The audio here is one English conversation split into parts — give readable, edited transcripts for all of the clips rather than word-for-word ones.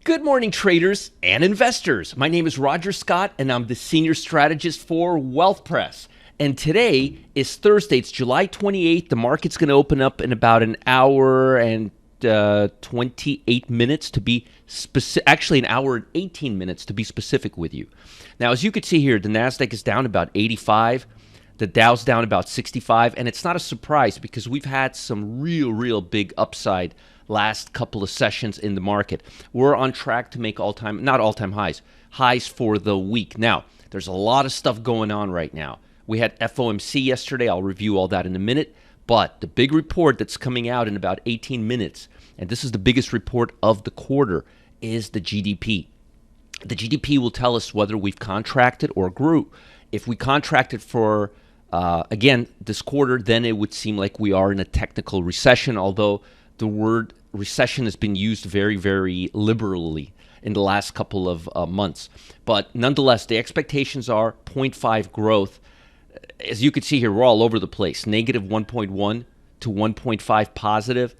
Good morning, traders and investors. My name is Roger Scott, and I'm the senior strategist for Wealth Press. And today is Thursday. It's July 28th. The market's going to open up in about an hour and 28 minutes to be specific. Actually, an hour and 18 minutes to be specific with you. Now, as you can see here, the NASDAQ is down about 85. The Dow's down about 65. And it's not a surprise because we've had some real big upside last couple of sessions in the market. We're on track to make not all-time highs for the week. Now, there's a lot of stuff going on right now. We had FOMC yesterday. I'll review all that in a minute. But the big report that's coming out in about 18 minutes, and this is the biggest report of the quarter, is the GDP. The GDP will tell us whether we've contracted or grew. If we contracted for, again, this quarter, then it would seem like we are in a technical recession, although the word recession has been used very liberally in the last couple of months. But nonetheless, the expectations are 0.5 growth. As you can see here, we're all over the place. Negative 1.1 to 1.5 positive.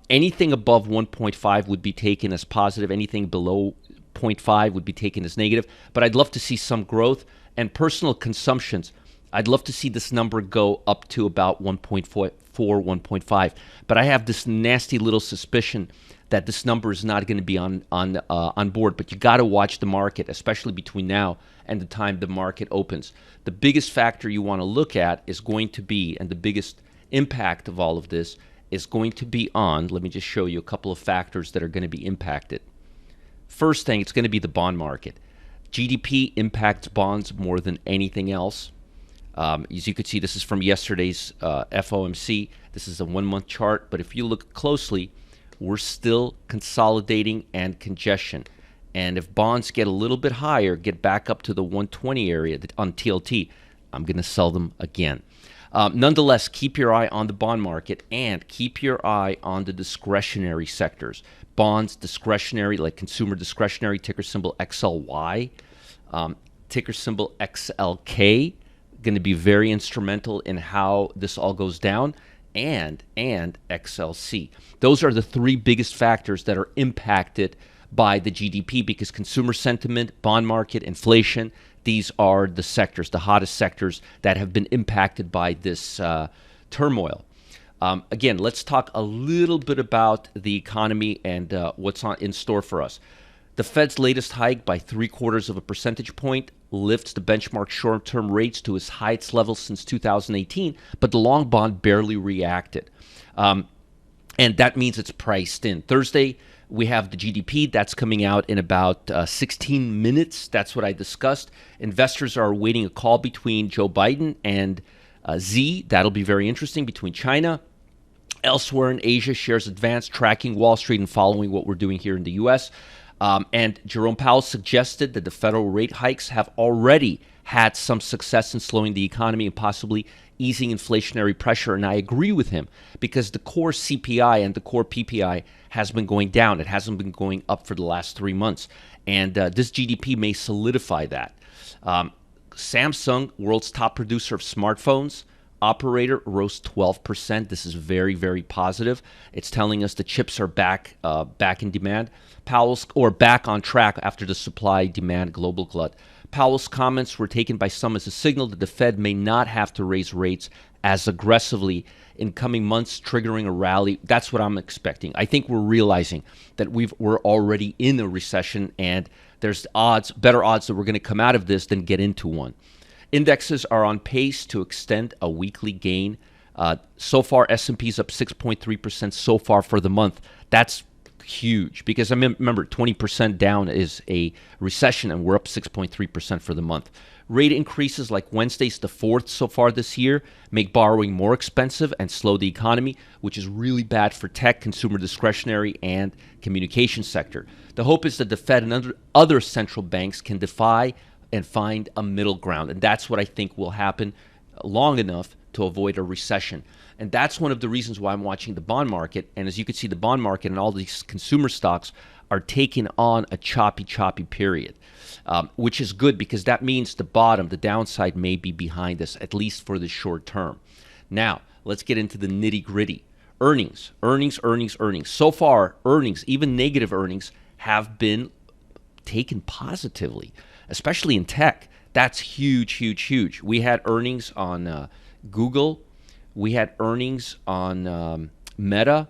Anything above 1.5 would be taken as positive. Anything below 0.5 would be taken as negative. But I'd love to see some growth. And personal consumptions, I'd love to see this number go up to about 1.4, 1.5. But I have this nasty little suspicion that this number is not going to be on board. But you got to watch the market, especially between now and the time the market opens. The biggest factor you want to look at is going to be, and the biggest impact of all of this is going to be on, let me just show you a couple of factors that are going to be impacted. First thing, it's going to be the bond market. GDP impacts bonds more than anything else. As you can see, this is from yesterday's FOMC. This is a 1-month chart, but if you look closely, we're still consolidating and congestion. And if bonds get a little bit higher, get back up to the 120 area on TLT, I'm going to sell them again. Nonetheless, keep your eye on the bond market and keep your eye on the discretionary sectors. Bonds, discretionary, like consumer discretionary, ticker symbol XLY, ticker symbol XLK, going to be very instrumental in how this all goes down, and XLC. Those are the three biggest factors that are impacted by the GDP because consumer sentiment, bond market, inflation, these are the sectors, the hottest sectors that have been impacted by this turmoil. Again, let's talk a little bit about the economy and what's in store for us. The Fed's latest hike by 0.75 percentage point lifts the benchmark short-term rates to its highest level since 2018, but the long bond barely reacted. And that means it's priced in. Thursday, we have the GDP. That's coming out in about 16 minutes. That's what I discussed. Investors are awaiting a call between Joe Biden and Xi. That'll be very interesting, between China. Elsewhere in Asia, shares advanced, tracking Wall Street and following what we're doing here in the U.S. And Jerome Powell suggested that the federal rate hikes have already had some success in slowing the economy and possibly easing inflationary pressure. And I agree with him because the core CPI and the core PPI has been going down. It hasn't been going up for the last 3 months. And this GDP may solidify that. Samsung, world's top producer of smartphones, operator, rose 12%. This is very positive. It's telling us the chips are back in demand. Back on track after the supply-demand global glut. Powell's comments were taken by some as a signal that the Fed may not have to raise rates as aggressively in coming months, triggering a rally. That's what I'm expecting. I think we're realizing that we're already in a recession, and there's better odds that we're going to come out of this than get into one. Indexes are on pace to extend a weekly gain. So far, S&P's up 6.3% so far for the month. That's huge because, remember, 20% down is a recession, and we're up 6.3% for the month. Rate increases like Wednesday's the 4th so far this year make borrowing more expensive and slow the economy, which is really bad for tech, consumer discretionary, and communication sector. The hope is that the Fed and other central banks can defy and find a middle ground. And that's what I think will happen long enough to avoid a recession. And that's one of the reasons why I'm watching the bond market. And as you can see, the bond market and all these consumer stocks are taking on a choppy period, which is good because that means the bottom, the downside may be behind us, at least for the short term. Now, let's get into the nitty gritty. Earnings. So far, earnings, even negative earnings, have been taken positively, especially in tech. That's huge, huge, huge. We had earnings on Google. We had earnings on Meta.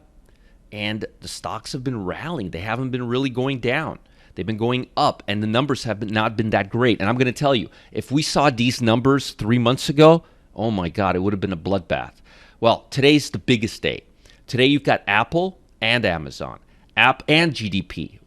And the stocks have been rallying. They haven't been really going down. They've been going up, and the numbers have not been that great. And I'm going to tell you, if we saw these numbers 3 months ago, oh my God, it would have been a bloodbath. Well, today's the biggest day. Today you've got Apple and Amazon, App and GDP.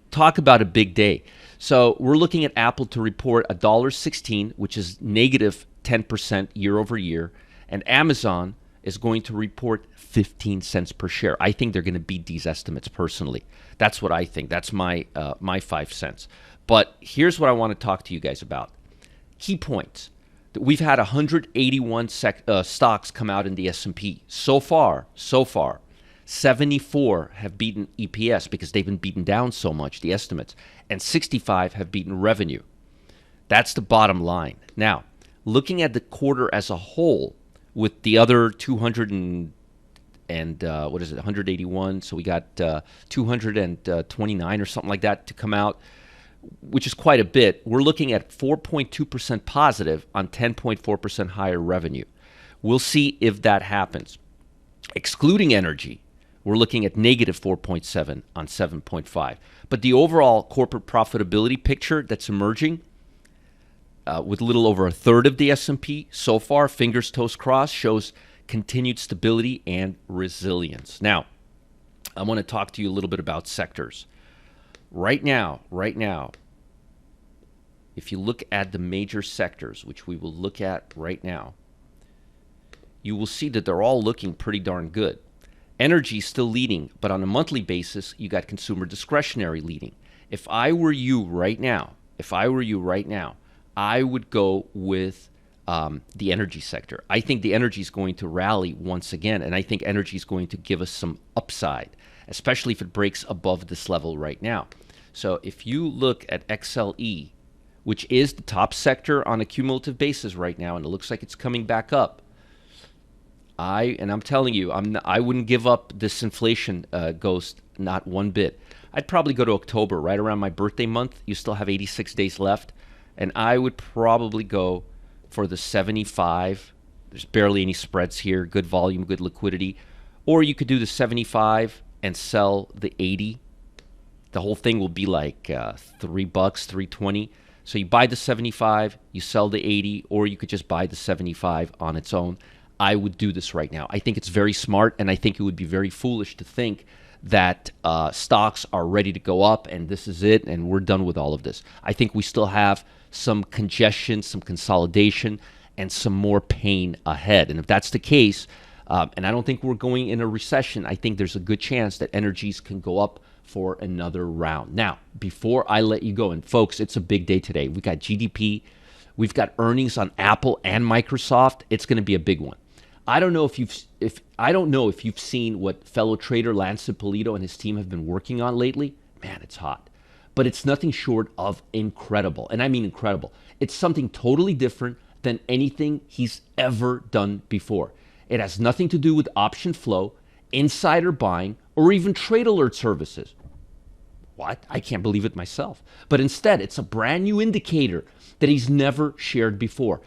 Talk about a big day. So we're looking at Apple to report $1.16, which is negative 10% year over year, and Amazon is going to report 15 cents per share. I think they're going to beat these estimates personally. That's what I think. That's my 5 cents. But here's what I want to talk to you guys about. Key points. We've had 181 stocks come out in the S&P. So far, 74 have beaten EPS because they've been beaten down so much, the estimates, and 65 have beaten revenue. That's the bottom line. Now, looking at the quarter as a whole, with the other 200 and 181, so we got 229 or something like that to come out, which is quite a bit. We're looking at 4.2% positive on 10.4% higher revenue. We'll see if that happens. Excluding energy, we're looking at negative 4.7 on 7.5. But the overall corporate profitability picture that's emerging, with a little over a third of the S&P so far, fingers, toes crossed, shows continued stability and resilience. Now, I want to talk to you a little bit about sectors. Right now, if you look at the major sectors, which we will look at right now, you will see that they're all looking pretty darn good. Energy is still leading, but on a monthly basis, you got consumer discretionary leading. If I were you right now, I would go with the energy sector. I think the energy is going to rally once again, and I think energy is going to give us some upside, especially if it breaks above this level right now. So if you look at XLE, which is the top sector on a cumulative basis right now, and it looks like it's coming back up, I'm telling you, I wouldn't give up this inflation ghost, not one bit. I'd probably go to October, right around my birthday month. You still have 86 days left. And I would probably go for the 75. There's barely any spreads here. Good volume, good liquidity. Or you could do the 75 and sell the 80. The whole thing will be like $3, $3.20. So you buy the 75, you sell the 80, or you could just buy the 75 on its own. I would do this right now. I think it's very smart, and I think it would be very foolish to think that stocks are ready to go up and this is it and we're done with all of this. I think we still have some congestion, some consolidation, and some more pain ahead. And if that's the case, and I don't think we're going in a recession, I think there's a good chance that energies can go up for another round. Now, before I let you go, and folks, it's a big day today. We got GDP, we've got earnings on Apple and Microsoft. It's going to be a big one. I don't know if you've seen what fellow trader Lance Ippolito and his team have been working on lately. Man, it's hot. But it's nothing short of incredible. And I mean incredible. It's something totally different than anything he's ever done before. It has nothing to do with option flow, insider buying, or even trade alert services. What? I can't believe it myself. But instead, it's a brand new indicator that he's never shared before.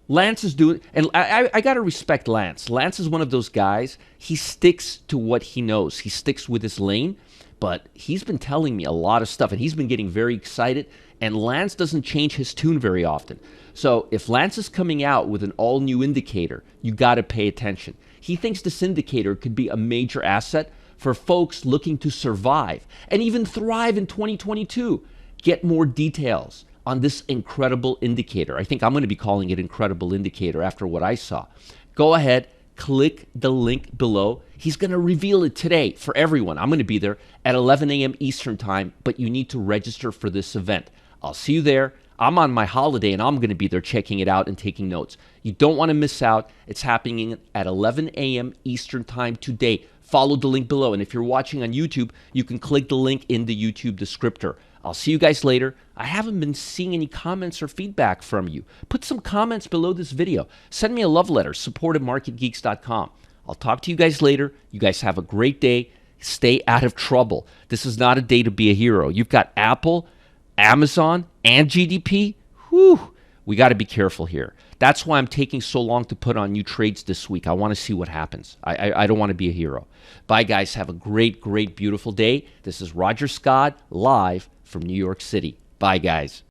Lance is doing, and I got to respect Lance. Lance is one of those guys, he sticks to what he knows. He sticks with his lane, but he's been telling me a lot of stuff, and he's been getting very excited, and Lance doesn't change his tune very often. So if Lance is coming out with an all-new indicator, you got to pay attention. He thinks this indicator could be a major asset for folks looking to survive and even thrive in 2022. Get more details on this incredible indicator. I think I'm going to be calling it incredible indicator after what I saw. Go ahead, click the link below. He's going to reveal it today for everyone. I'm going to be there at 11 a.m. Eastern time, but you need to register for this event. I'll see you there. I'm on my holiday and I'm going to be there checking it out and taking notes. You don't want to miss out. It's happening at 11 a.m. Eastern time today. Follow the link below. And if you're watching on YouTube, you can click the link in the YouTube descriptor. I'll see you guys later. I haven't been seeing any comments or feedback from you. Put some comments below this video. Send me a love letter, support@marketgeeks.com. I'll talk to you guys later. You guys have a great day. stay out of trouble. This is not a day to be a hero. You've got Apple, Amazon, and GDP. Whew, we got to be careful here. That's why I'm taking so long to put on new trades this week. I want to see what happens. I don't want to be a hero. Bye, guys. Have a great, great, beautiful day. This is Roger Scott live from New York City. Bye, guys.